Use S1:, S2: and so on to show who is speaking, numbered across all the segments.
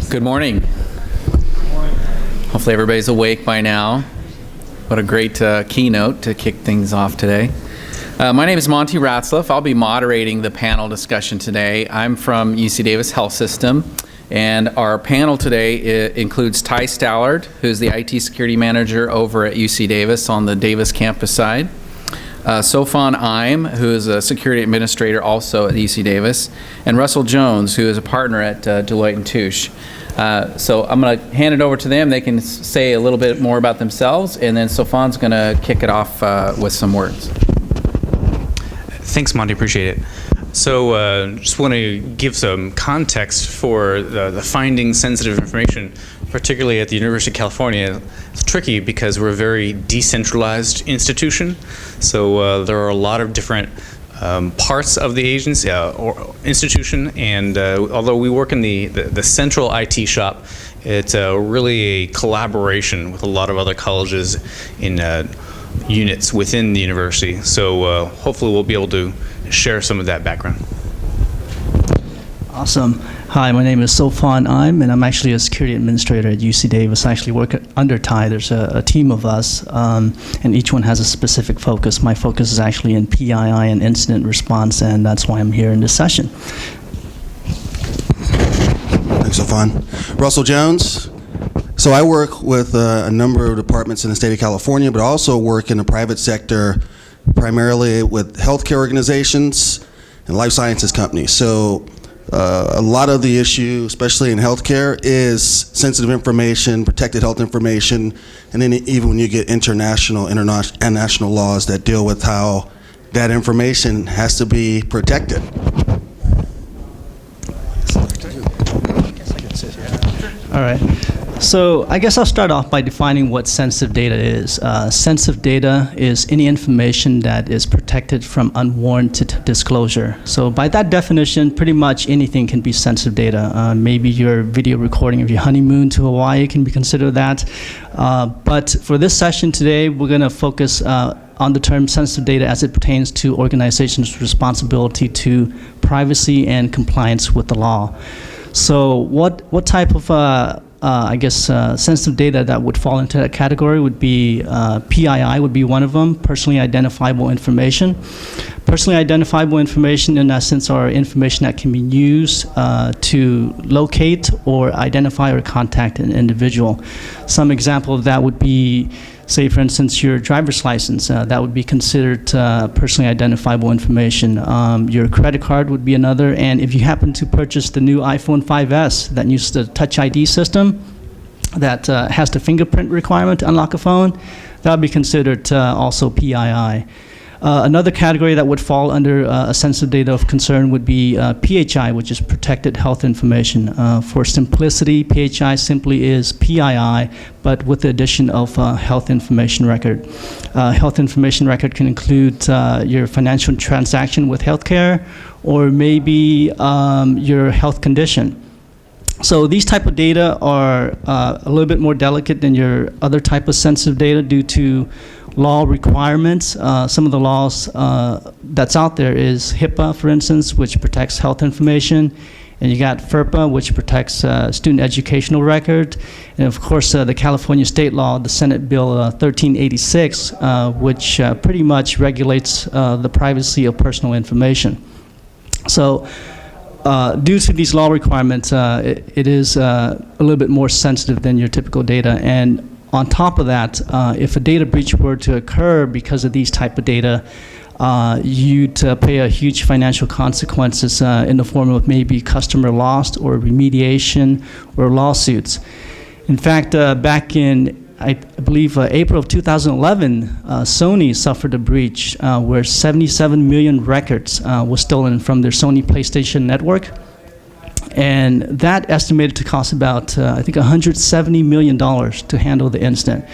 S1: Good morning. Hopefully everybody's awake by now. What a great keynote to kick things off today. My name is Monte Ratzlaff. I'll be moderating the panel discussion today. I'm from UC Davis Health System, and our panel today includes Ty Stallard, who's the IT security manager over at UC Davis on the Davis campus side. Sophon, who is a security administrator also at UC Davis, and Russell Jones, who is a partner at Deloitte and Touche. So I'm going to hand it over to them. They can say a little bit more about themselves, and then Sophon's going to kick it off with some words.
S2: Thanks, Monty. Appreciate it. So just want to give some context for the finding sensitive information, particularly at the University of California. It's tricky because we're a very decentralized institution. So there are a lot of different parts of the agency or institution, and although we work in the central IT shop, it's really a collaboration with a lot of other colleges in units within the university. So hopefully we'll be able to share some of that background.
S3: Awesome. Hi, my name is Sophon, and I'm actually a security administrator at UC Davis. I actually work under Ty. There's a team of us, and each one has a specific focus. My focus is actually in PII and incident response, and that's why I'm here in this session.
S4: Thanks, Sophon. Russell Jones. So I work with a number of departments in the state of California, but I also work in the private sector, primarily with healthcare organizations and life sciences companies. So a lot of the issue, especially in healthcare, is sensitive information, protected health information, and then even when you get international and national laws that deal with how that information has to be protected.
S3: All right. So I guess I'll start off by defining what sensitive data is. Sensitive data is any information that is protected from unwarranted disclosure. So by that definition, pretty much anything can be sensitive data. Maybe your video recording of your honeymoon to Hawaii can be considered that. But for this session today, we're going to focus on the term sensitive data as it pertains to organizations' responsibility to privacy and compliance with the law. So what type of sensitive data that would fall into that category would be PII would be one of them, personally identifiable information. Personally identifiable information, in essence, are information that can be used to locate or identify or contact an individual. Some example of that would be, say, for instance, your driver's license. That would be considered personally identifiable information. Your credit card would be another. And if you happen to purchase the new iPhone 5S that uses the Touch ID system that has the fingerprint requirement to unlock a phone, that would be considered also PII. Another category that would fall under a sensitive data of concern would be PHI, which is protected health information. For simplicity, PHI simply is PII, but with the addition of health information record. Health information record can include your financial transaction with healthcare, or maybe your health condition. So these type of data are a little bit more delicate than your other type of sensitive data due to law requirements. Some of the laws that's out there is HIPAA, for instance, which protects health information. And you got FERPA, which protects student educational record. And of course, the California state law, the Senate Bill 1386, which pretty much regulates the privacy of personal information. So due to these law requirements, it is a little bit more sensitive than your typical data. And on top of that, if a data breach were to occur because of these type of data, you'd pay a huge financial consequences in the form of maybe customer loss or remediation or lawsuits. In fact, back in I believe April of 2011, Sony suffered a breach where 77 million records were stolen from their Sony PlayStation network. And that estimated to cost about, I think, $170 million to handle the incident.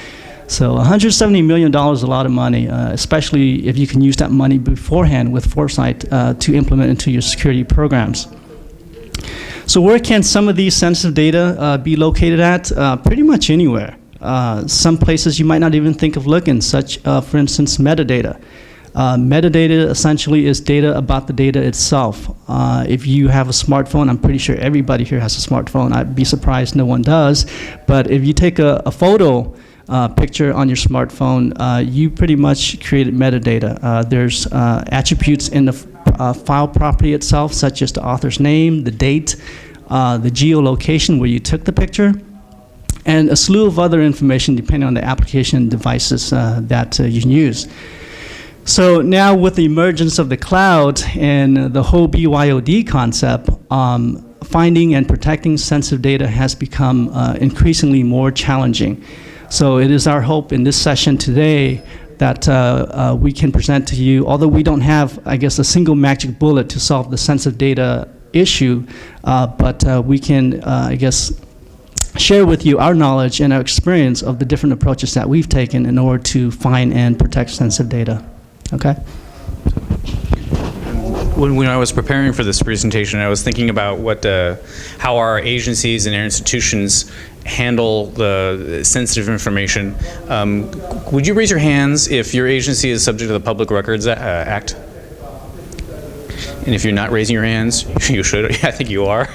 S3: So $170 million is a lot of money, especially if you can use that money beforehand with foresight to implement into your security programs. So where can some of these sensitive data be located at? Pretty much anywhere. Some places you might not even think of looking, such, for instance, metadata. Metadata essentially is data about the data itself. If you have a smartphone, I'm pretty sure everybody here has a smartphone. I'd be surprised no one does. But if you take a photo picture on your smartphone, you pretty much created metadata. There's attributes in the file property itself, such as the author's name, the date, the geolocation where you took the picture, and a slew of other information depending on the application devices that you can use. So now with the emergence of the cloud and the whole BYOD concept, finding and protecting sensitive data has become increasingly more challenging. So it is our hope in this session today that we can present to you, although we don't have, I guess, a single magic bullet to solve the sensitive data issue, but we can, I guess, share with you our knowledge and our experience of the different approaches that we've taken in order to find and protect sensitive data. Okay?
S2: When I was preparing for this presentation, I was thinking about how our agencies and our institutions handle the sensitive information. Would you raise your hands if your agency is subject to the Public Records Act? And if you're not raising your hands, you should. I think you are.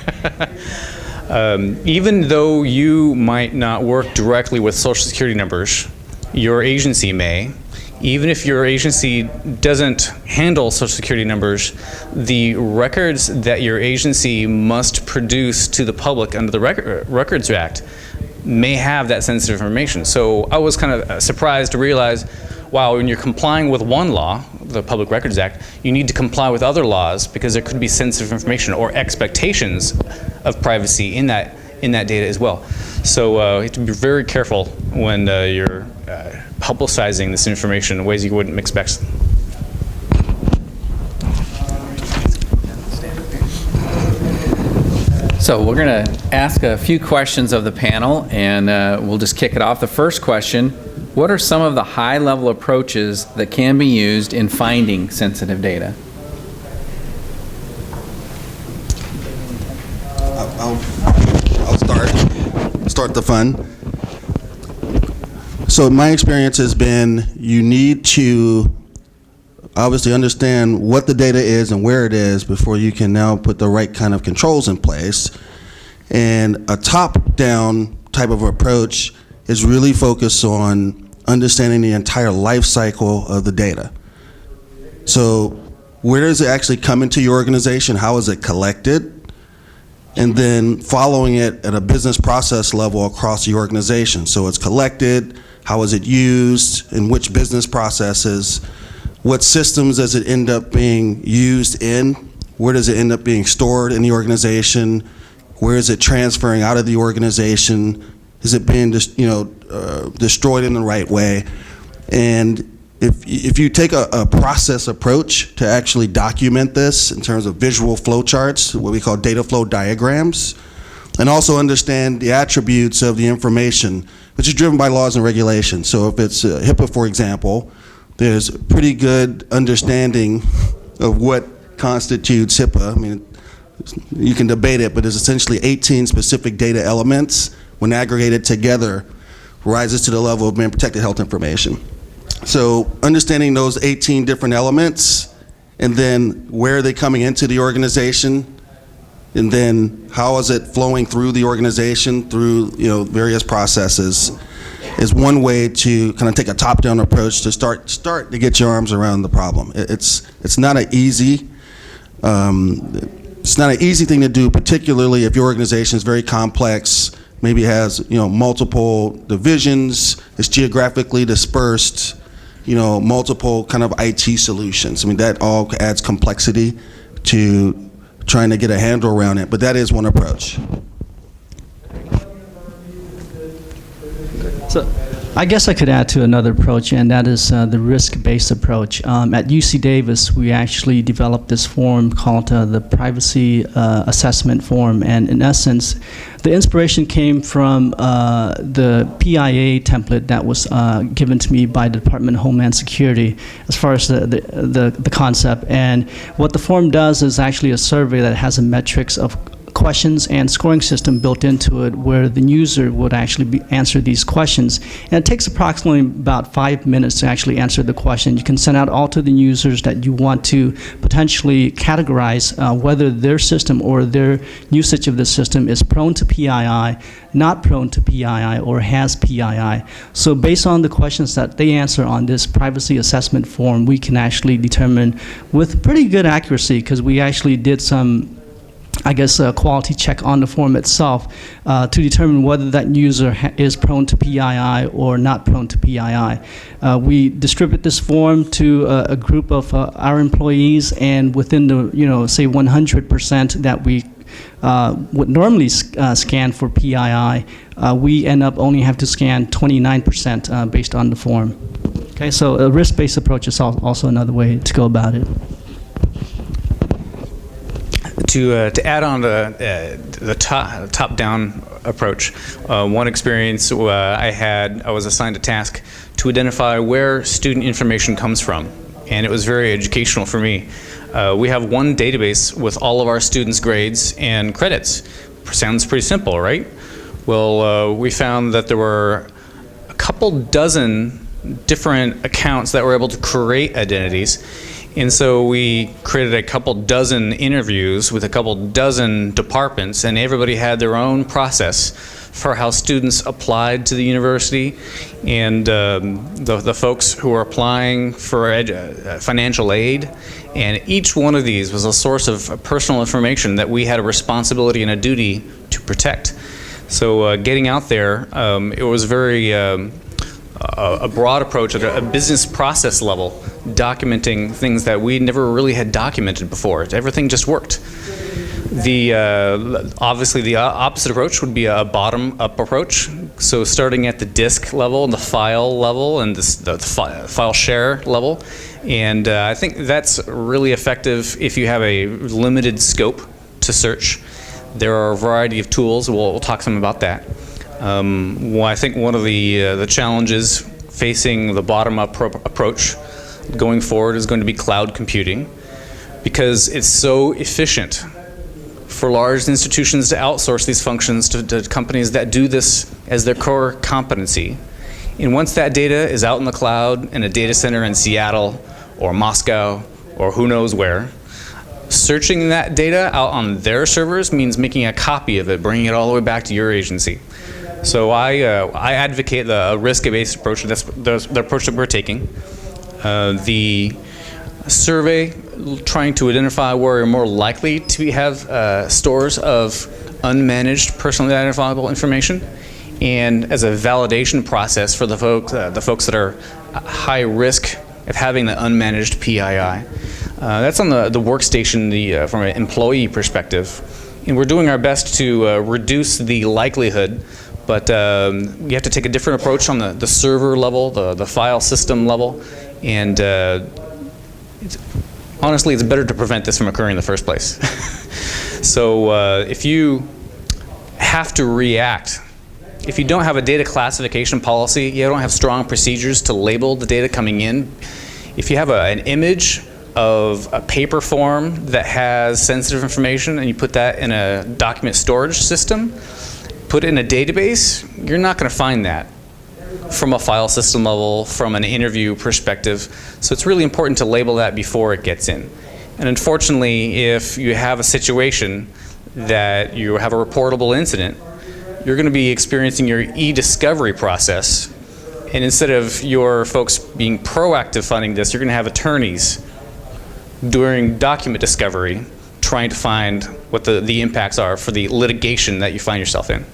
S2: Even though you might not work directly with Social Security numbers, your agency may. Even if your agency doesn't handle Social Security numbers, the records that your agency must produce to the public under the Records Act may have that sensitive information. So I was kind of surprised to realize, wow, when you're complying with one law, the Public Records Act, you need to comply with other laws because there could be sensitive information or expectations of privacy in that data as well. So you have to be very careful when you're publicizing this information in ways you wouldn't expect.
S1: So we're going to ask a few questions of the panel, and we'll just kick it off. The first question, what are some of the high-level approaches that can be used in finding sensitive data?
S4: I'll start the fun. So my experience has been you need to obviously understand what the data is and where it is before you can now put the right kind of controls in place. And a top-down type of approach is really focused on understanding the entire life cycle of the data. So where does it actually come into your organization? How is it collected? And then following it at a business process level across the organization. So it's collected, how is it used, in which business processes, what systems does it end up being used in, where does it end up being stored in the organization, where is it transferring out of the organization, is it being destroyed in the right way. And if you take a process approach to actually document this in terms of visual flow charts, what we call data flow diagrams, and also understand the attributes of the information, which is driven by laws and regulations. So if it's HIPAA, for example, there's a pretty good understanding of what constitutes HIPAA. I mean, you can debate it, but there's essentially 18 specific data elements. When aggregated together, rises to the level of being protected health information. So understanding those 18 different elements, and then where are they coming into the organization, and then how is it flowing through the organization through various processes, is one way to kind of take a top-down approach to start to get your arms around the problem. It's not an easy thing to do, particularly if your organization is very complex, maybe has multiple divisions, it's geographically dispersed, multiple kind of IT solutions. I mean, that all adds complexity to trying to get a handle around it, but that is one approach.
S3: So I guess I could add to another approach, and that is the risk-based approach. At UC Davis, we actually developed this form called the Privacy Assessment Form, and in essence, the inspiration came from the PIA template that was given to me by the Department of Homeland Security as far as the concept. And what the form does is actually a survey that has a metrics of questions and scoring system built into it where the user would actually answer these questions. And it takes approximately about 5 minutes to actually answer the question. You can send out all to the users that you want to potentially categorize whether their system or their usage of the system is prone to PII, not prone to PII, or has PII. So based on the questions that they answer on this privacy assessment form, we can actually determine with pretty good accuracy, because we actually did some a quality check on the form itself to determine whether that user is prone to PII or not prone to PII. We distribute this form to a group of our employees, and within the, say 100% that we would normally scan for PII, we end up only have to scan 29% based on the form. Okay, so a risk-based approach is also another way to go about it.
S2: To add on the top-down approach, one experience I was assigned a task to identify where student information comes from, and it was very educational for me. We have one database with all of our students' grades and credits. Sounds pretty simple, right? Well, we found that there were a couple dozen different accounts that were able to create identities. And so we created a couple dozen interviews with a couple dozen departments, and everybody had their own process for how students applied to the university, and the folks who were applying for financial aid. And each one of these was a source of personal information that we had a responsibility and a duty to protect. So getting out there, it was very a broad approach at a business process level, documenting things that we never really had documented before. Everything just worked. Obviously the opposite approach would be a bottom-up approach. So starting at the disk level and the file level and the file share level. And I think that's really effective if you have a limited scope to search. There are a variety of tools. We'll talk some about that. Well, I think one of the challenges facing the bottom-up approach going forward is going to be cloud computing, because it's so efficient for large institutions to outsource these functions to companies that do this as their core competency. And once that data is out in the cloud in a data center in Seattle or Moscow or who knows where, searching that data out on their servers means making a copy of it, bringing it all the way back to your agency. So I advocate the risk-based approach. That's the approach that we're taking. The survey, trying to identify where you're more likely to have stores of unmanaged personally identifiable information, and as a validation process for the folks that are high risk of having the unmanaged PII. That's on the workstation from an employee perspective. And we're doing our best to reduce the likelihood, but we have to take a different approach on the server level, the file system level, and honestly, it's better to prevent this from occurring in the first place. So if you have to react, if you don't have a data classification policy, you don't have strong procedures to label the data coming in, if you have an image of a paper form that has sensitive information and you put that in a document storage system, put it in a database, you're not going to find that from a file system level, from an interview perspective. So it's really important to label that before it gets in. And unfortunately, if you have a situation that you have a reportable incident, you're going to be experiencing your e-discovery process. And instead of your folks being proactive finding this, you're going to have attorneys during document discovery trying to find what the impacts are for the litigation that you find yourself in.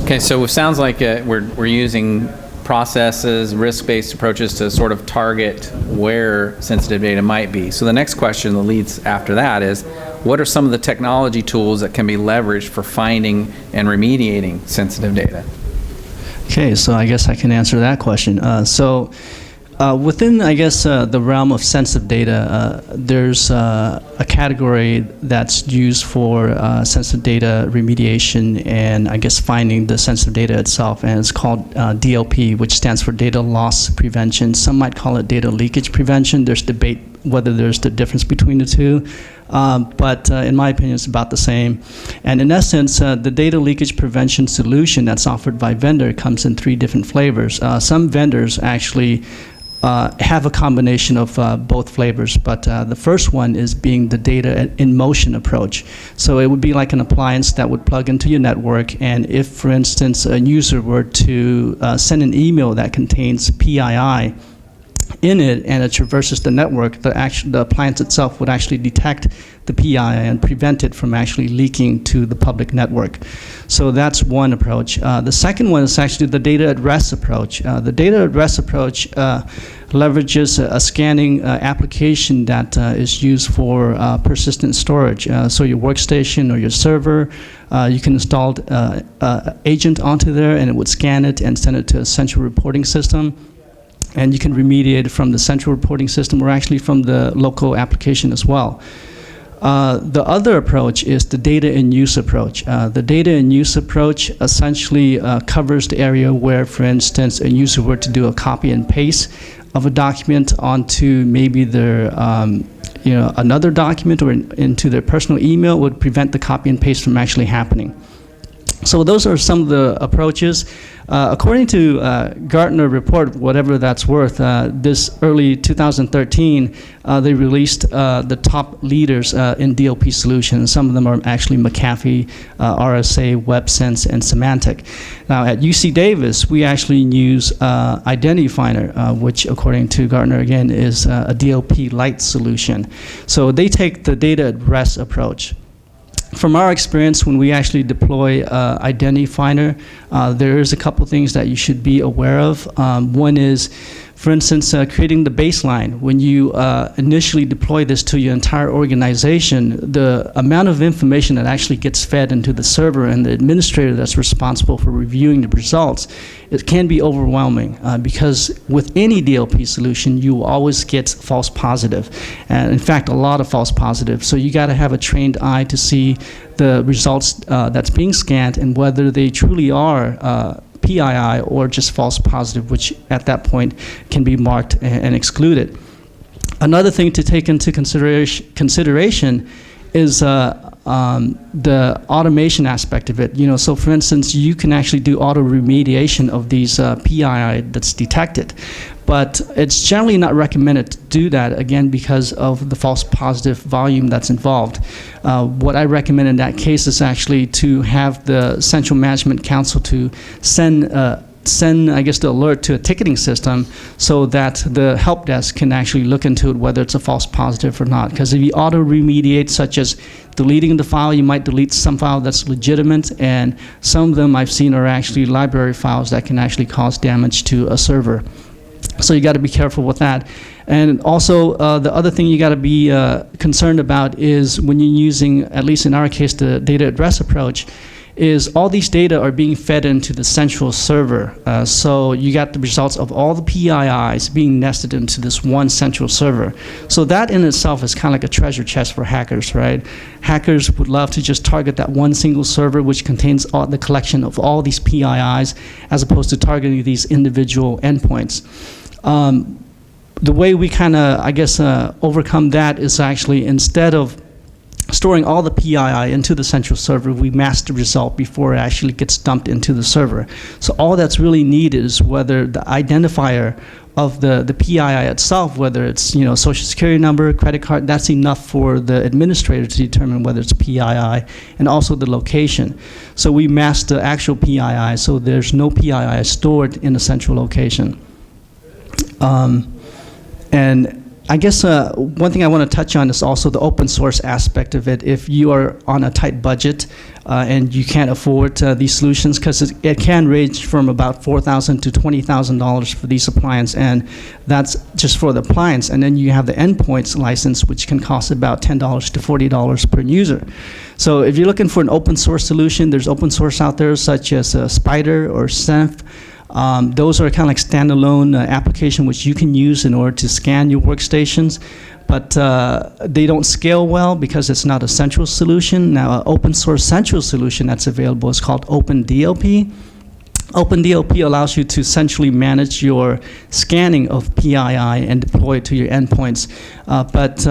S1: Okay, so it sounds like we're using processes, risk-based approaches to sort of target where sensitive data might be. So the next question that leads after that is, what are some of the technology tools that can be leveraged for finding and remediating sensitive data?
S3: Okay, so I guess I can answer that question. Within, I guess, the realm of sensitive data, there's a category that's used for sensitive data remediation and, I guess, finding the sensitive data itself, and it's called DLP, which stands for data loss prevention. Some might call it data leakage prevention. There's debate whether there's the difference between the two, but in my opinion, it's about the same. And in essence, the data leakage prevention solution that's offered by vendor comes in 3 different flavors. Some vendors actually have a combination of both flavors, but the first one is being the data in motion approach. So it would be like an appliance that would plug into your network, and if, for instance, a user were to send an email that contains PII in it and it traverses the network, the appliance itself would actually detect the PII and prevent it from actually leaking to the public network. So that's one approach. The second one is actually the data at rest approach. The data at rest approach leverages a scanning application that is used for persistent storage. So your workstation or your server, you can install an agent onto there, and it would scan it and send it to a central reporting system. And you can remediate it from the central reporting system or actually from the local application as well. The other approach is the data in use approach. The data in use approach essentially covers the area where, for instance, a user were to do a copy and paste of a document onto maybe their another document or into their personal email, would prevent the copy and paste from actually happening. So those are some of the approaches. According to Gartner report, whatever that's worth, this early 2013, they released the top leaders in DLP solutions. Some of them are actually McAfee, RSA, WebSense, and Symantec. Now at UC Davis, we actually use Identity Finder, which according to Gartner again is a DLP light solution. So they take the data at rest approach. From our experience, when we actually deploy Identity Finder, there is a couple things that you should be aware of. One is, for instance, creating the baseline. When you initially deploy this to your entire organization, the amount of information that actually gets fed into the server and the administrator that's responsible for reviewing the results, it can be overwhelming because with any DLP solution, you will always get false positive. And in fact, a lot of false positives. So you got to have a trained eye to see the results that's being scanned and whether they truly are PII or just false positive, which at that point can be marked and excluded. Another thing to take into consideration is the automation aspect of it. So for instance, you can actually do auto remediation of these PII that's detected, but it's generally not recommended to do that, again, because of the false positive volume that's involved. What I recommend in that case is actually to have the Central Management Council to send, I guess, the alert to a ticketing system so that the help desk can actually look into it, whether it's a false positive or not. Because if you auto remediate, such as deleting the file, you might delete some file that's legitimate, and some of them I've seen are actually library files that can actually cause damage to a server. So you got to be careful with that. And also, the other thing you got to be concerned about is when you're using, at least in our case, the data at rest approach, is all these data are being fed into the central server. So you got the results of all the PIIs being nested into this one central server. So that in itself is kind of like a treasure chest for hackers, right? Hackers would love to just target that one single server which contains all the collection of all these PIIs as opposed to targeting these individual endpoints. The way we kind of, I guess, overcome that is actually, instead of storing all the PII into the central server, we mask the result before it actually gets dumped into the server. So all that's really needed is whether the identifier of the PII itself, whether it's social security number, credit card, that's enough for the administrator to determine whether it's PII, and also the location. So we mask the actual PII so there's no PII stored in a central location. And I guess one thing I want to touch on is also the open source aspect of it. If you are on a tight budget and you can't afford these solutions, because it can range from about $4,000 to $20,000 for these appliances, and that's just for the appliance. And then you have the endpoints license, which can cost about $10 to $40 per user. So if you're looking for an open source solution, there's open source out there such as Spider or Cenf. Those are kind of like standalone application which you can use in order to scan your workstations, but they don't scale well because it's not a central solution. Now, an open source central solution that's available is called OpenDLP. OpenDLP allows you to centrally manage your scanning of PII and deploy it to your endpoints. But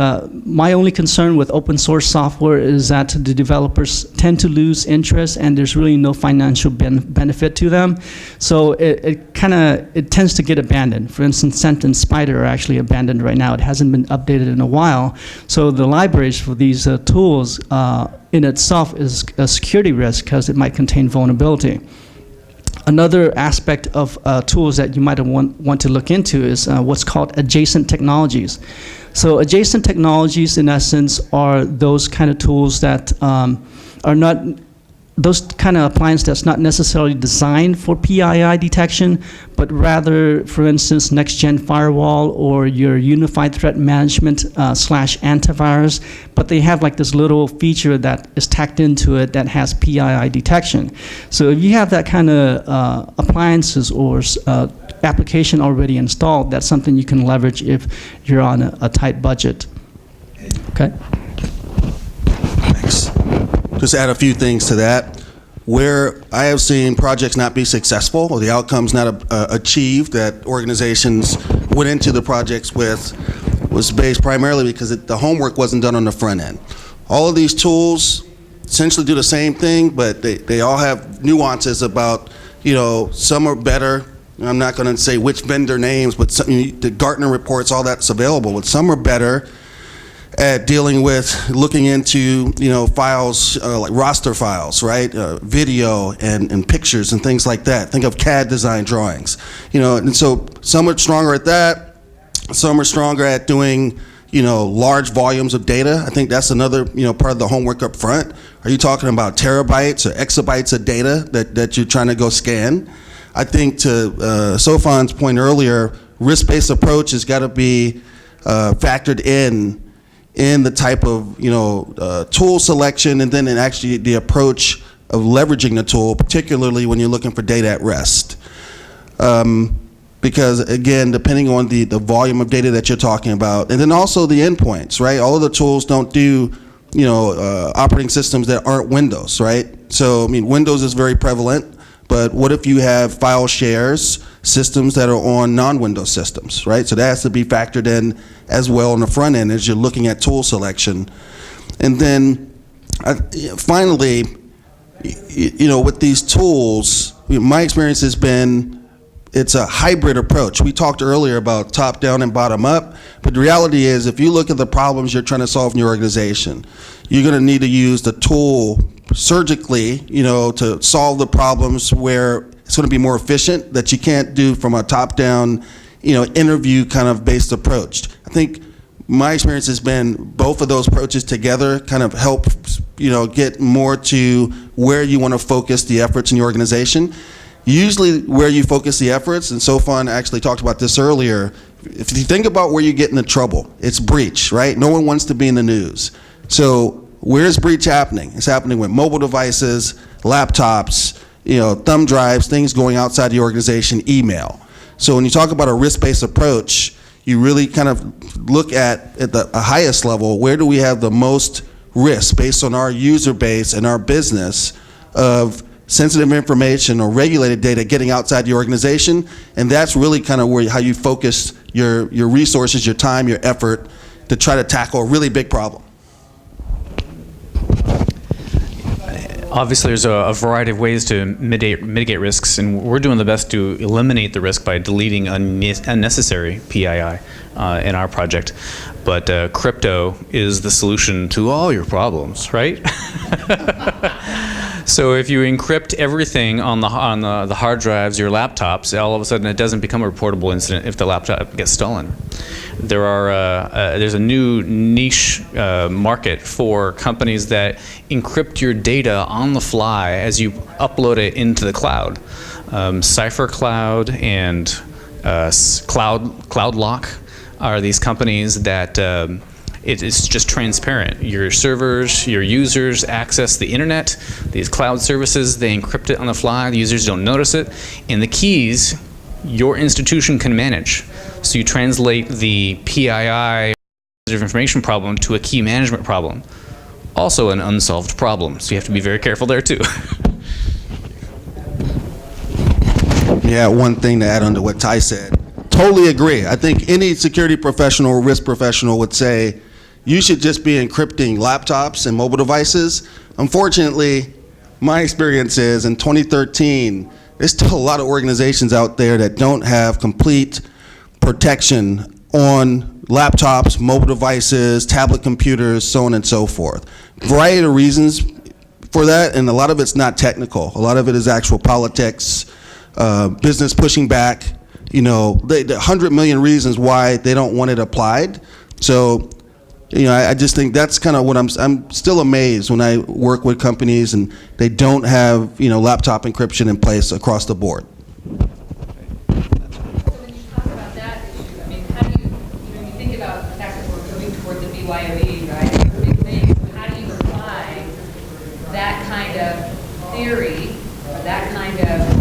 S3: my only concern with open source software is that the developers tend to lose interest and there's really no financial benefit to them. So it tends to get abandoned. For instance, Scent and Spider are actually abandoned right now. It hasn't been updated in a while. So the libraries for these tools in itself is a security risk because it might contain vulnerability. Another aspect of tools that you might want to look into is what's called adjacent technologies. So adjacent technologies, in essence, are those kind of tools that are not, those kind of appliance that's not necessarily designed for PII detection, but rather, for instance, next-gen firewall or your unified threat management slash antivirus, but they have like this little feature that is tacked into it that has PII detection. So if you have that kind of appliances or application already installed, that's something you can leverage if you're on a tight budget. Okay?
S4: Thanks. Just add a few things to that. Where I have seen projects not be successful or the outcomes not achieved that organizations went into the projects with was based primarily because the homework wasn't done on the front end. All of these tools essentially do the same thing, but they all have nuances about, some are better. I'm not going to say which vendor names, but the Gartner reports, all that's available. But some are better at dealing with looking into files like roster files, right? Video and pictures and things like that. Think of CAD design drawings, and so some are stronger at that. Some are stronger at doing large volumes of data. I think that's another part of the homework up front. Are you talking about terabytes or exabytes of data that you're trying to go scan? I think to Sophon's point earlier, risk-based approach has got to be factored in the type of tool selection, and then in actually the approach of leveraging the tool, particularly when you're looking for data at rest. Because again, depending on the volume of data that you're talking about, and then also the endpoints, right? All of the tools don't do operating systems that aren't Windows, right? So Windows is very prevalent, but what if you have file shares, systems that are on non-Windows systems, right? So that has to be factored in as well on the front end as you're looking at tool selection. And then finally, with these tools, my experience has been it's a hybrid approach. We talked earlier about top-down and bottom-up, but the reality is if you look at the problems you're trying to solve in your organization, you're going to need to use the tool surgically, to solve the problems where it's going to be more efficient that you can't do from a top-down, interview kind of based approach. I think my experience has been both of those approaches together kind of help, get more to where you want to focus the efforts in your organization. Usually where you focus the efforts, and Sophon actually talked about this earlier, if you think about where you get into trouble, it's breach, right? No one wants to be in the news. So where's breach happening? It's happening with mobile devices, laptops, thumb drives, things going outside the organization, email. So when you talk about a risk-based approach, you really kind of look at the highest level, where do we have the most risk based on our user base and our business of sensitive information or regulated data getting outside the organization, and that's really kind of how you focus your resources, your time, your effort to try to tackle a really big problem.
S2: Obviously, there's a variety of ways to mitigate risks, and we're doing the best to eliminate the risk by deleting unnecessary PII in our project. But crypto is the solution to all your problems, right? So if you encrypt everything on the hard drives, your laptops, all of a sudden it doesn't become a reportable incident if the laptop gets stolen. There's a new niche market for companies that encrypt your data on the fly as you upload it into the cloud. Cipher Cloud and CloudLock are these companies that It's just transparent. Your servers, your users access the internet, these cloud services, they encrypt it on the fly, the users don't notice it, and the keys your institution can manage. So you translate the PII sensitive information problem to a key management problem. Also an unsolved problem, so you have to be very careful there too.
S4: Yeah, one thing to add on to what Ty said. Totally agree. I think any security professional or risk professional would say you should just be encrypting laptops and mobile devices. Unfortunately, my experience is in 2013, there's still a lot of organizations out there that don't have complete protection on laptops, mobile devices, tablet computers, so on and so forth. Variety of reasons for that, and a lot of it's not technical. A lot of it is actual politics, business pushing back, the 100 million reasons why they don't want it applied. So, I just think that's kind of what I'm still amazed when I work with companies and they don't have, laptop encryption in place across the board.
S5: So when you talk about that issue, I mean, how do you, when you think about the fact that we're moving toward the BYOD, right? It's a big thing. So how do you apply that kind of theory, or that kind of,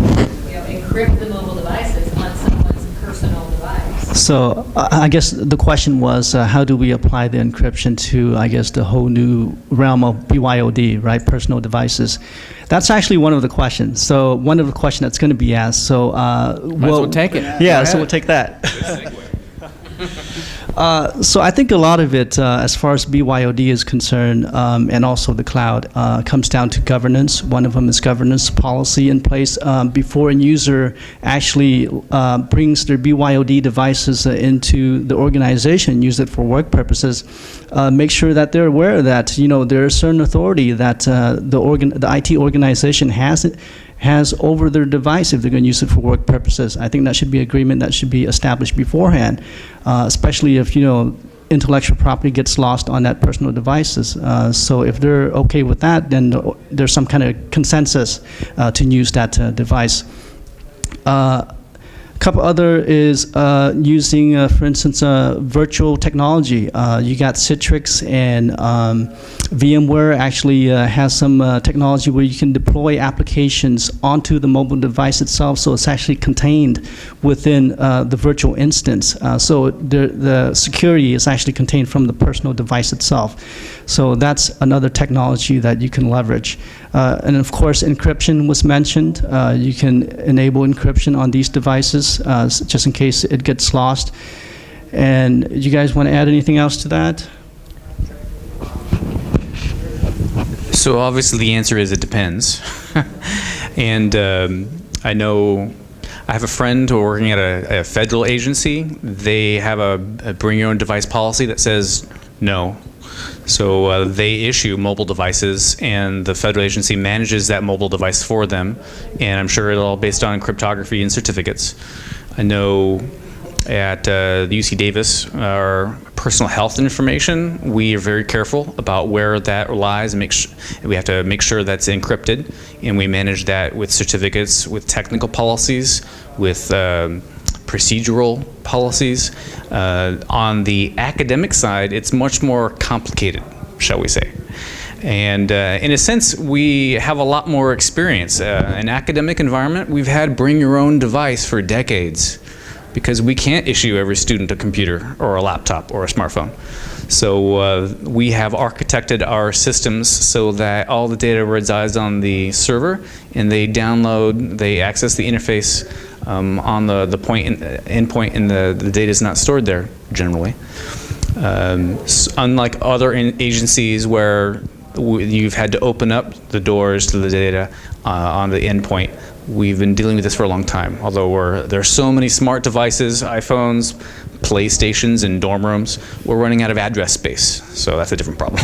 S5: encrypt the mobile devices on someone's personal device?
S3: So I guess the question was, how do we apply the encryption to, I guess, the whole new realm of BYOD, right, personal devices? That's actually one of the questions. So one of the questions that's going to be asked. So
S1: we'll take it.
S3: Yeah, so we'll take that. So I think a lot of it, as far as BYOD is concerned, and also the cloud, comes down to governance. One of them is governance policy in place. Before a user actually brings their BYOD devices into the organization, use it for work purposes, make sure that they're aware that there is certain authority that the IT organization has over their device if they're going to use it for work purposes. I think that should be agreement that should be established beforehand, especially if intellectual property gets lost on that personal devices. So if they're okay with that, then there's some kind of consensus to use that device. A couple other is using, for instance, virtual technology. You got Citrix and VMware actually has some technology where you can deploy applications onto the mobile device itself, so it's actually contained within the virtual instance. So the security is actually contained from the personal device itself. So that's another technology that you can leverage. And of course, encryption was mentioned. You can enable encryption on these devices just in case it gets lost. And you guys want to add anything else to that?
S2: So obviously the answer is it depends. And I know I have a friend who working at a federal agency. They have a bring your own device policy that says no. So they issue mobile devices, and the federal agency manages that mobile device for them. And I'm sure it's all based on cryptography and certificates. I know at the UC Davis, our personal health information, we are very careful about where that lies, and we have to make sure that's encrypted, and we manage that with certificates, with technical policies, with procedural policies. On the academic side, it's much more complicated, shall we say. And in a sense, we have a lot more experience. In academic environment, we've had bring your own device for decades, because we can't issue every student a computer or a laptop or a smartphone. So we have architected our systems so that all the data resides on the server, and they access the interface on the endpoint, and the data is not stored there generally. Unlike other agencies where you've had to open up the doors to the data on the endpoint, we've been dealing with this for a long time. Although there are so many smart devices, iPhones, PlayStations in dorm rooms, we're running out of address space. So that's a different problem.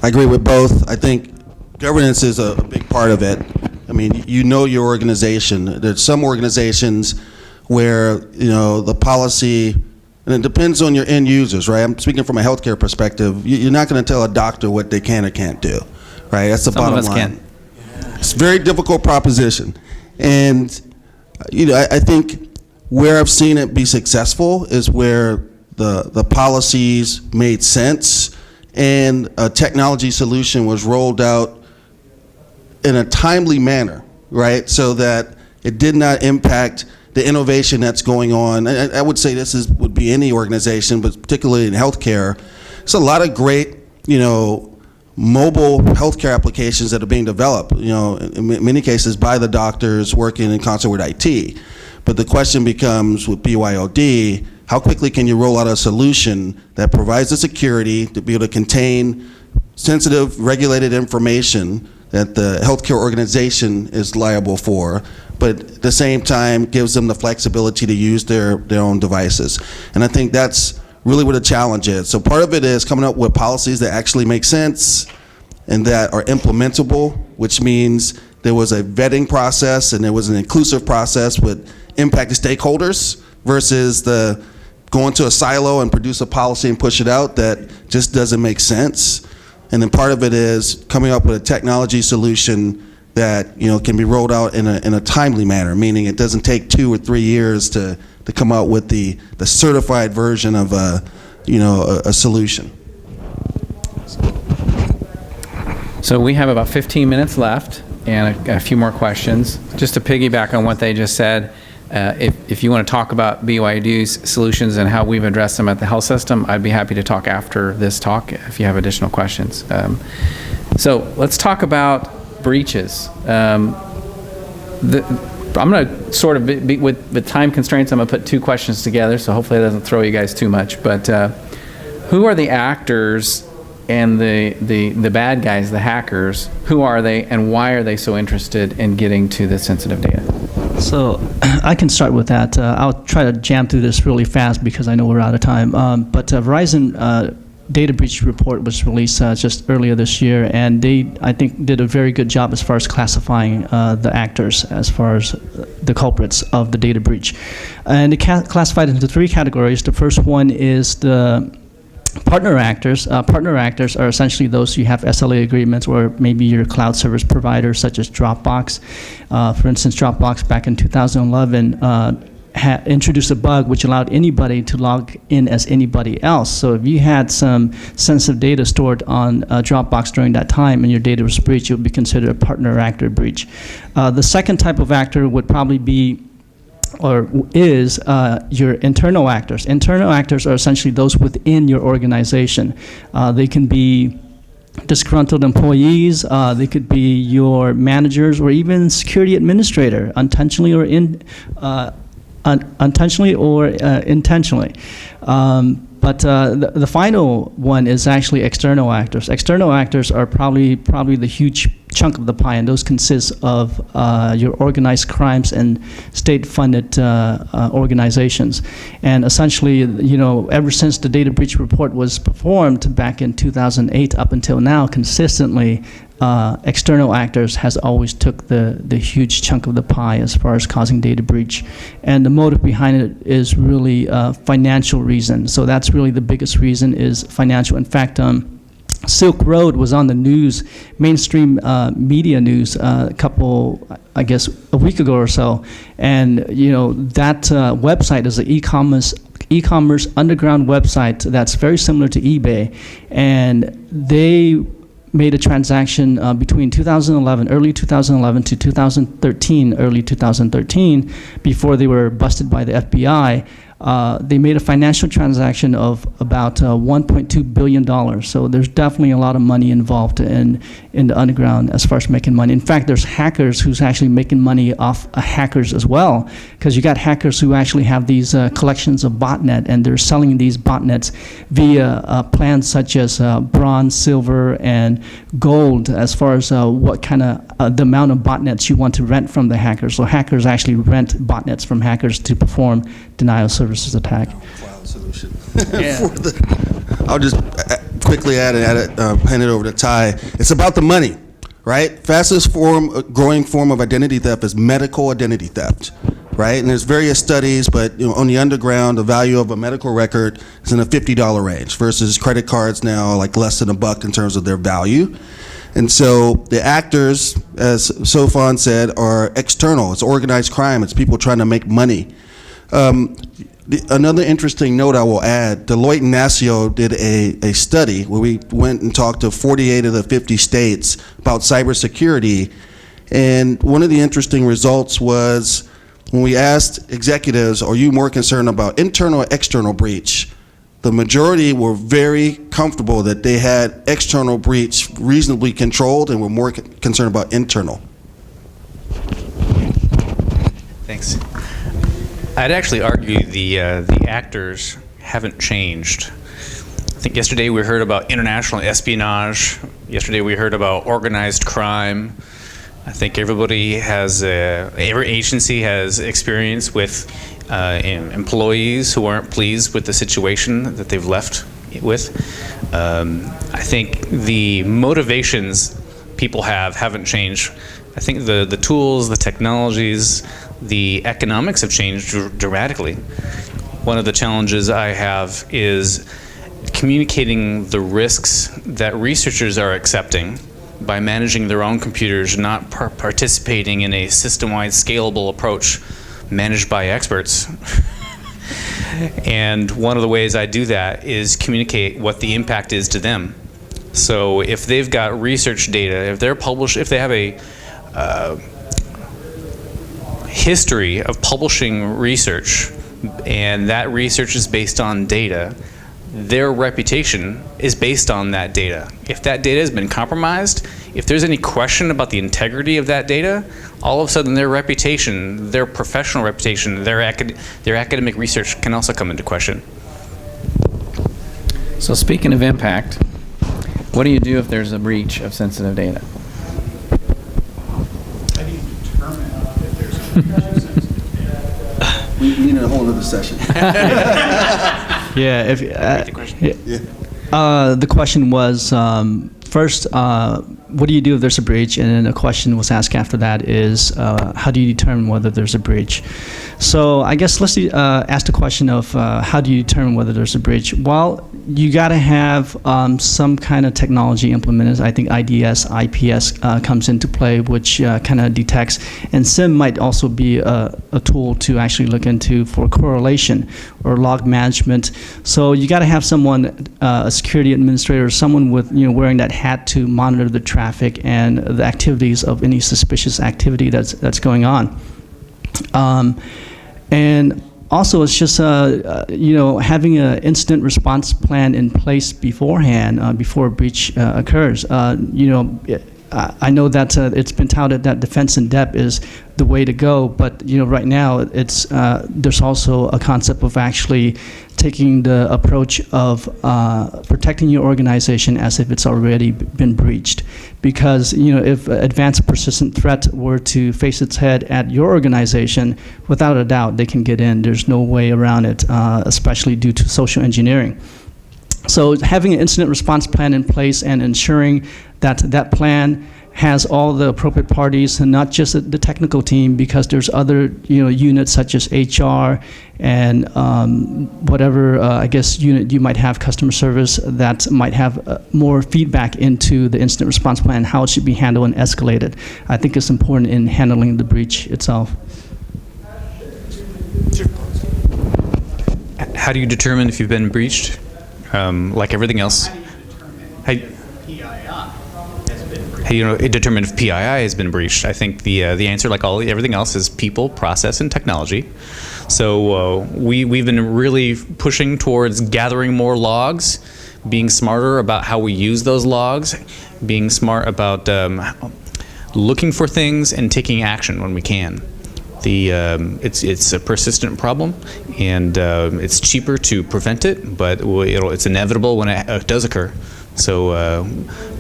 S4: I agree with both. I think governance is a big part of it. I mean, your organization. There's some organizations where, the policy, and it depends on your end users, right? I'm speaking from a healthcare perspective. You're not going to tell a doctor what they can or can't do, right? That's the bottom line. Some of us can. It's a very difficult proposition. And, I think Where I've seen it be successful is where the policies made sense and a technology solution was rolled out in a timely manner, right? So that it did not impact the innovation that's going on. I would say would be any organization, but particularly in healthcare. There's a lot of great, mobile healthcare applications that are being developed, in many cases by the doctors working in concert with IT. But the question becomes with BYOD, how quickly can you roll out a solution that provides the security to be able to contain sensitive, regulated information that the healthcare organization is liable for, but at the same time gives them the flexibility to use their own devices. And I think that's really what the challenge is. So part of it is coming up with policies that actually make sense and that are implementable, which means there was a vetting process and there was an inclusive process with impacted stakeholders versus the going to a silo and produce a policy and push it out that just doesn't make sense. And then part of it is coming up with a technology solution that can be rolled out in a timely manner, meaning it doesn't take 2 or 3 years to come out with the certified version of a solution.
S1: So we have about 15 minutes left and a few more questions. Just to piggyback on what they just said, if you want to talk about BYD's solutions and how we've addressed them at the health system, I'd be happy to talk after this talk if you have additional questions. So let's talk about breaches. I'm going to sort of be with the time constraints, I'm going to put 2 questions together, so hopefully it doesn't throw you guys too much. But who are the actors and the bad guys, the hackers? Who are they, and why are they so interested in getting to the sensitive data?
S3: So I can start with that. I'll try to jam through this really fast because I know we're out of time. But Verizon data breach report was released just earlier this year, and they, I think, did a very good job as far as classifying the actors as far as the culprits of the data breach. And they classified into 3 categories. The first one is the partner actors. Partner actors are essentially those you have SLA agreements, or maybe your cloud service provider, such as Dropbox. For instance, Dropbox back in 2011 introduced a bug which allowed anybody to log in as anybody else. So if you had some sensitive data stored on Dropbox during that time and your data was breached, it would be considered a partner actor breach. The second type of actor would probably be or is your internal actors. Internal actors are essentially those within your organization. They can be disgruntled employees, they could be your managers, or even security administrator, unintentionally or intentionally. But the final one is actually external actors. External actors are probably the huge chunk of the pie, and those consist of your organized crimes and state-funded organizations. And essentially, ever since the data breach report was performed back in 2008 up until now, consistently, external actors has always took the huge chunk of the pie as far as causing data breach. And the motive behind it is really financial reason. So that's really the biggest reason, is financial. In fact, Silk Road was on the news, mainstream media news, a week ago or so. And that website is an e-commerce underground website that's very similar to eBay. And they made a transaction between early 2011 to 2013, early 2013, before they were busted by the FBI. They made a financial transaction of about $1.2 billion. So there's definitely a lot of money involved in the underground as far as making money. In fact, there's hackers who's actually making money off hackers as well, because you got hackers who actually have these collections of botnet, and they're selling these botnets via plans such as bronze, silver, and gold, as far as what kind of the amount of botnets you want to rent from the hackers. So hackers actually rent botnets from hackers to perform denial of services attack.
S4: Cloud solution. I'll just quickly hand it over to Ty. It's about the money, right? Fastest growing form of identity theft is medical identity theft, right? And there's various studies, but on the underground, the value of a medical record is in the $50 range versus credit cards now like less than $1 in terms of their value. And so the actors, as Sophon said, are external. It's organized crime. It's people trying to make money. Another interesting note I will add, Deloitte and Nasio did a study where we went and talked to 48 of the 50 states about cybersecurity. And one of the interesting results was when we asked executives, are you more concerned about internal or external breach? The majority were very comfortable that they had external breach reasonably controlled and were more concerned about internal.
S2: Thanks. I'd actually argue the actors haven't changed. I think yesterday we heard about international espionage. Yesterday we heard about organized crime. I think every agency has experience with employees who aren't pleased with the situation that they've left with. I think the motivations people haven't changed. I think the tools, the technologies, the economics have changed dramatically. One of the challenges I have is communicating the risks that researchers are accepting by managing their own computers, not participating in a system-wide scalable approach managed by experts. And one of the ways I do that is communicate what the impact is to them. So if they've got research data, if they have a history of publishing research, and that research is based on data, their reputation is based on that data. If that data has been compromised, if there's any question about the integrity of that data, all of a sudden their reputation, their professional reputation, their academic research can also come into question.
S1: So speaking of impact, what do you do if there's a breach of sensitive data?
S6: How do you determine if there's a breach of sensitive data?
S4: We need a whole other session.
S3: Yeah. The question was, first, what do you do if there's a breach? And then a question was asked after that is, how do you determine whether there's a breach? So I guess let's ask the question of how do you determine whether there's a breach? Well, you got to have some kind of technology implemented. I think IDS, IPS comes into play, which kind of detects. And SIM might also be a tool to actually look into for correlation or log management. So you got to have someone, a security administrator, someone with wearing that hat to monitor the traffic and the activities of any suspicious activity that's going on. And also, it's just having an incident response plan in place beforehand, before a breach occurs. I know that it's been touted that defense in depth is the way to go, but right now it's there's also a concept of actually taking the approach of protecting your organization as if it's already been breached. Because if advanced persistent threat were to face its head at your organization, without a doubt they can get in. There's no way around it, especially due to social engineering. So having an incident response plan in place and ensuring that that plan has all the appropriate parties and not just the technical team, because there's other units such as HR and whatever I guess unit you might have, customer service, that might have more feedback into the incident response plan, how it should be handled and escalated. I think it's important in handling the breach itself.
S2: How do you determine if you've been breached? Like everything else.
S6: How do you determine if PII has been breached?
S2: How do you determine if PII has been breached? I think the answer, like everything else, is people, process, and technology. So we've been really pushing towards gathering more logs, being smarter about how we use those logs, being smart about looking for things and taking action when we can. It's a persistent problem, and it's cheaper to prevent it, but it's inevitable when it does occur. So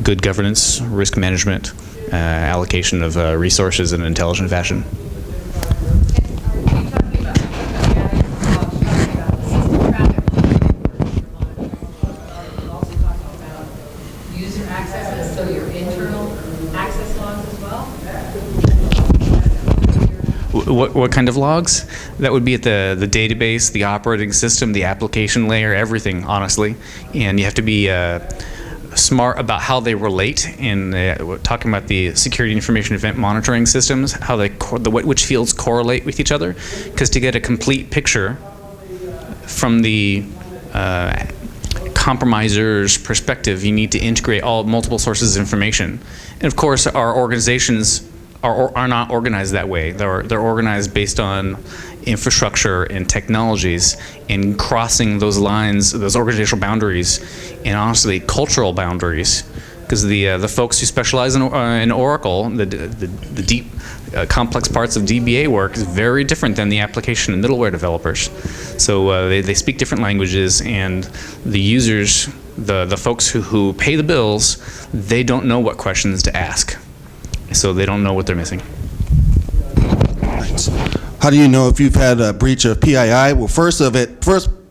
S2: good governance, risk management, allocation of resources in an intelligent fashion.
S5: User accesses, so your internal access logs as well?
S2: What kind of logs? That would be at the database, the operating system, the application layer, everything, honestly. And you have to be smart about how they relate in we're talking about the security information event monitoring systems, how which fields correlate with each other, because to get a complete picture from the compromiser's perspective, you need to integrate multiple sources of information. And of course, our organizations are not organized that way. They're organized based on infrastructure and technologies, and crossing those lines, those organizational boundaries, and honestly cultural boundaries, because the folks who specialize in Oracle, the deep complex parts of DBA work is very different than the application and middleware developers. So they speak different languages, and the users, the folks who pay the bills, they don't know what questions to ask, so they don't know what they're missing.
S4: Thanks. How do you know if you've had a breach of PII? Well, first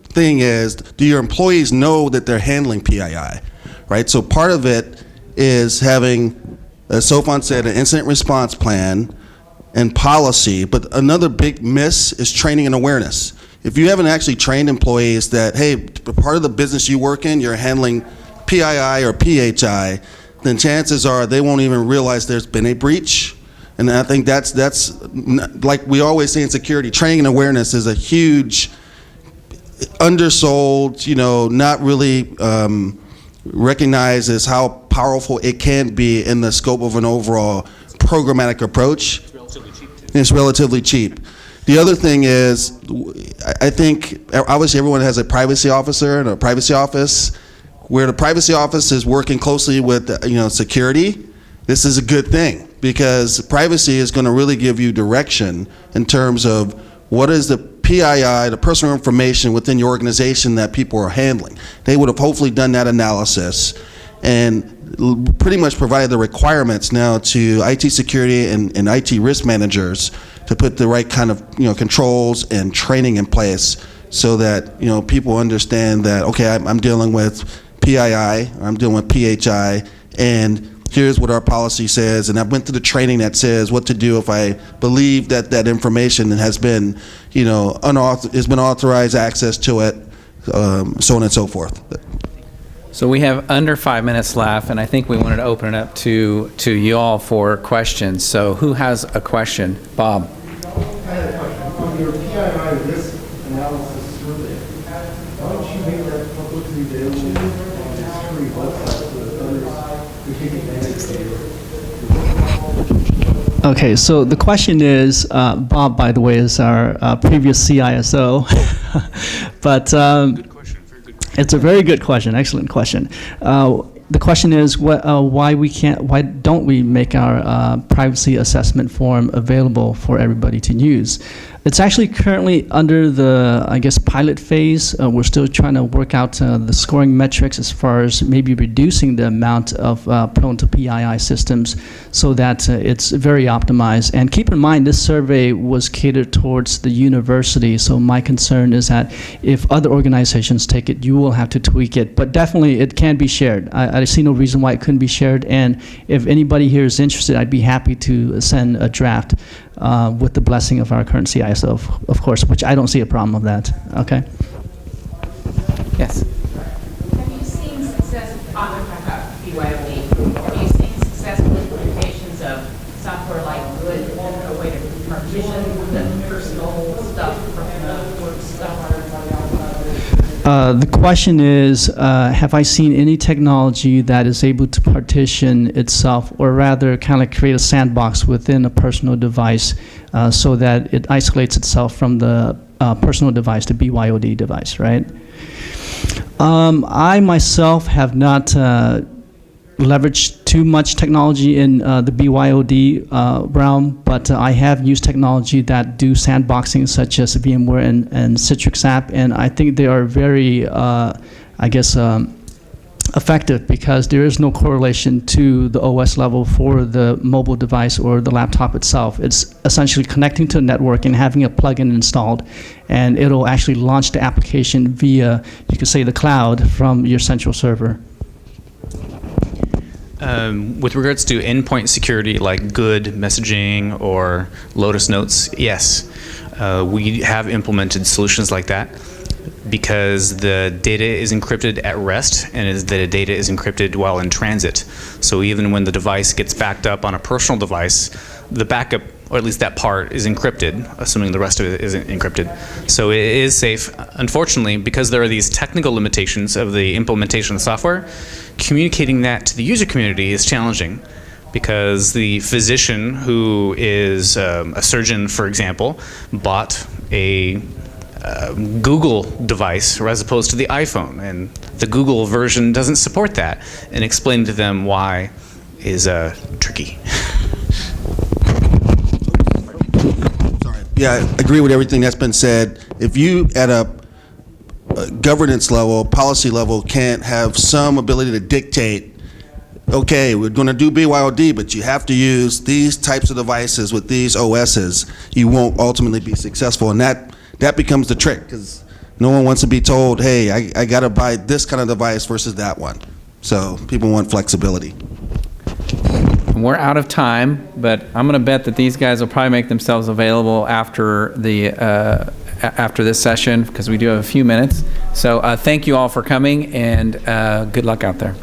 S4: thing is, do your employees know that they're handling PII, right? So part of it is having, as Sophon said, an incident response plan and policy, but another big miss is training and awareness. If you haven't actually trained employees that, hey, part of the business you work in, you're handling PII or PHI, then chances are they won't even realize there's been a breach. And I think that's like we always say in security, training and awareness is a huge undersold, not really recognized as how powerful it can be in the scope of an overall programmatic approach. It's relatively cheap too. It's relatively cheap. The other thing is, I think obviously everyone has a privacy officer and a privacy office. Where the privacy office is working closely with security, this is a good thing, because privacy is going to really give you direction in terms of what is the PII, the personal information within your organization that people are handling. They would have hopefully done that analysis and pretty much provided the requirements now to IT security and IT risk managers to put the right kind of controls and training in place, so that people understand that, okay, I'm dealing with PII, or I'm dealing with PHI, and here's what our policy says, and I went through the training that says what to do if I believe that information has been, has been authorized access to it, so on and so forth.
S1: So we have under 5 minutes left, and I think we wanted to open it up to you all for questions. So who has a question? Bob.
S6: I had a question. On your PII risk analysis survey, why don't you make that publicly available on this free website so that others can take advantage of it?
S3: Okay, so the question is, Bob, by the way, is our previous CISO, but
S2: Good question. Very good question.
S3: it's a very good question, excellent question. The question is, why don't we make our privacy assessment form available for everybody to use? It's actually currently under the, pilot phase. We're still trying to work out the scoring metrics as far as maybe reducing the amount of prone to PII systems so that it's very optimized. And keep in mind, this survey was catered towards the university, so my concern is that if other organizations take it, you will have to tweak it. But definitely, it can be shared. I see no reason why it couldn't be shared, and if anybody here is interested, I'd be happy to send a draft with the blessing of our current CISO, of course, which I don't see a problem with that. Okay?
S1: Yes.
S5: Have you seen success, I'm talking about BYOD, have you seen successful implementations of software like Good, a way to partition the personal stuff from the work stuff?
S3: The question is, have I seen any technology that is able to partition itself, or rather kind of create a sandbox within a personal device so that it isolates itself from the personal device, the BYOD device, right? I myself have not leveraged too much technology in the BYOD realm, but I have used technology that do sandboxing, such as VMware and Citrix app, and I think they are very, effective, because there is no correlation to the OS level for the mobile device or the laptop itself. It's essentially connecting to a network and having a plugin installed, and it'll actually launch the application via, you could say, the cloud from your central server.
S2: With regards to endpoint security, like Good messaging or Lotus Notes, yes, we have implemented solutions like that. because the data is encrypted at rest and the data is encrypted while in transit. So even when the device gets backed up on a personal device, the backup, or at least that part, is encrypted, assuming the rest of it isn't encrypted. So it is safe. Unfortunately, because there are these technical limitations of the implementation of the software, communicating that to the user community is challenging, because the physician who is a surgeon, for example, bought a Google device as opposed to the iPhone, and the Google version doesn't support that, and explaining to them why is tricky.
S4: Sorry. Yeah, I agree with everything that's been said. If you at a governance level, policy level, can't have some ability to dictate, okay, we're going to do BYOD, but you have to use these types of devices with these OSs, you won't ultimately be successful. And that becomes the trick, because no one wants to be told, hey, I got to buy this kind of device versus that one. So people want flexibility.
S1: We're out of time, but I'm going to bet that these guys will probably make themselves available after after this session, because we do have a few minutes. So thank you all for coming, and good luck out there.